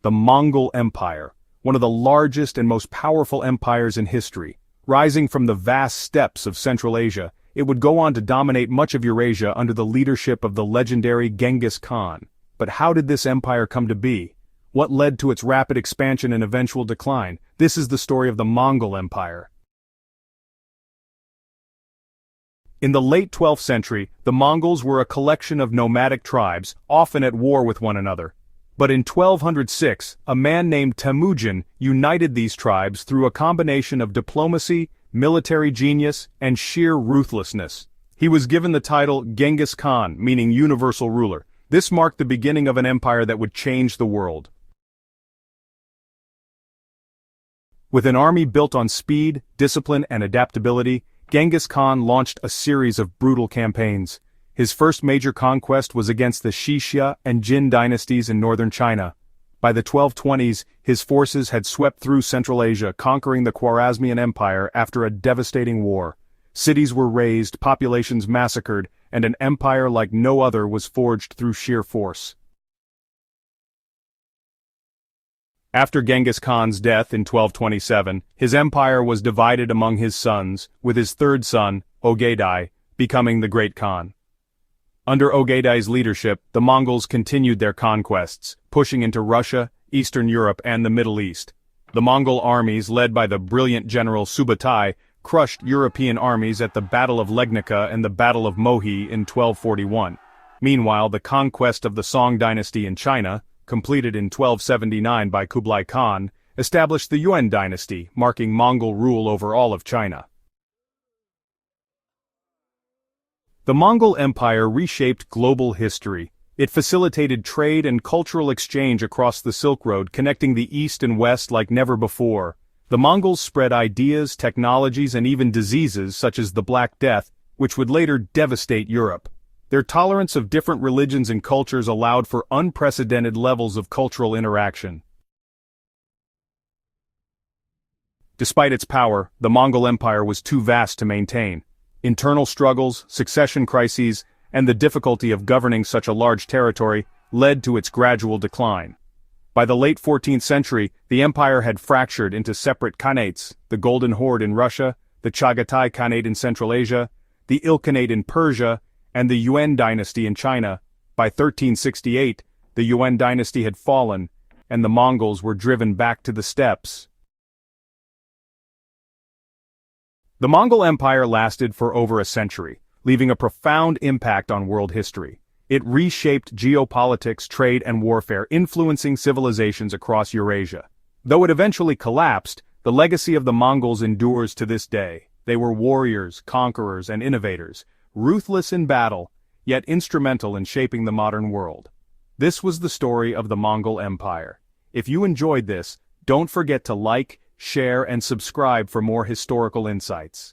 the Mongol Empire, one of the largest and most powerful empires in history. Rising from the vast steppes of Central Asia, it would go on to dominate much of Eurasia under the leadership of the legendary Genghis Khan. But how did this empire come to be? What led to its rapid expansion and eventual decline? This is the story of the Mongol Empire. In the late 12th century, the Mongols were a collection of nomadic tribes, often at war with one another. But in 1206, a man named Temujin united these tribes through a combination of diplomacy, military genius, and sheer ruthlessness. He was given the title Genghis Khan, meaning universal ruler. This marked the beginning of an empire that would change the world. With an army built on speed, discipline, and adaptability, Genghis Khan launched a series of brutal campaigns. His first major conquest was against the Xixia and Jin dynasties in northern China. By the 1220s, his forces had swept through Central Asia, conquering the Khwarezmian Empire after a devastating war. Cities were razed, populations massacred, and an empire like no other was forged through sheer force. After Genghis Khan's death in 1227, his empire was divided among his sons, with his third son, Ögedei, becoming the Great Khan. Under Ögedei's leadership, the Mongols continued their conquests, pushing into Russia, Eastern Europe, and the Middle East. The Mongol armies, led by the brilliant general Subutai, crushed European armies at the Battle of Legnica and the Battle of Mohi in 1241. Meanwhile, the conquest of the Song dynasty in China, completed in 1279 by Kublai Khan, established the Yuan dynasty, marking Mongol rule over all of China. The Mongol Empire reshaped global history. It facilitated trade and cultural exchange across the Silk Road, connecting the East and West like never before. The Mongols spread ideas, technologies, and even diseases such as the Black Death, which would later devastate Europe. Their tolerance of different religions and cultures allowed for unprecedented levels of cultural interaction. Despite its power, the Mongol Empire was too vast to maintain. Internal struggles, succession crises, and the difficulty of governing such a large territory led to its gradual decline. By the late 14th century, the empire had fractured into separate khanates: the Golden Horde in Russia, the Chagatai Khanate in Central Asia, the Ilkhanate in Persia, and the Yuan dynasty in China. By 1368, the Yuan dynasty had fallen, and the Mongols were driven back to the steppes. The Mongol Empire lasted for over a century, leaving a profound impact on world history. It reshaped geopolitics, trade, and warfare, influencing civilizations across Eurasia. Though it eventually collapsed, the legacy of the Mongols endures to this day. They were warriors, conquerors, and innovators, ruthless in battle, yet instrumental in shaping the modern world. This was the story of the Mongol Empire. If you enjoyed this, don't forget to like, share, and subscribe for more historical insights.